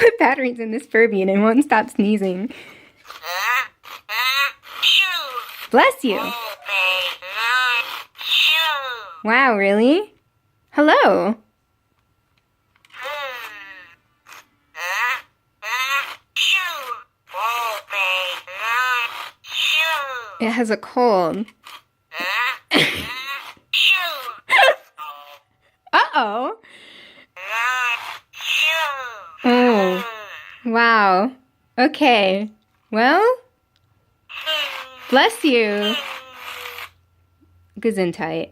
put batteries in this Furby and it won't stop sneezing. Bless you. Wow, really? Hello. It has a cold. Uh-oh. Oh. Wow. Okay. Well, bless you. Gesundheit.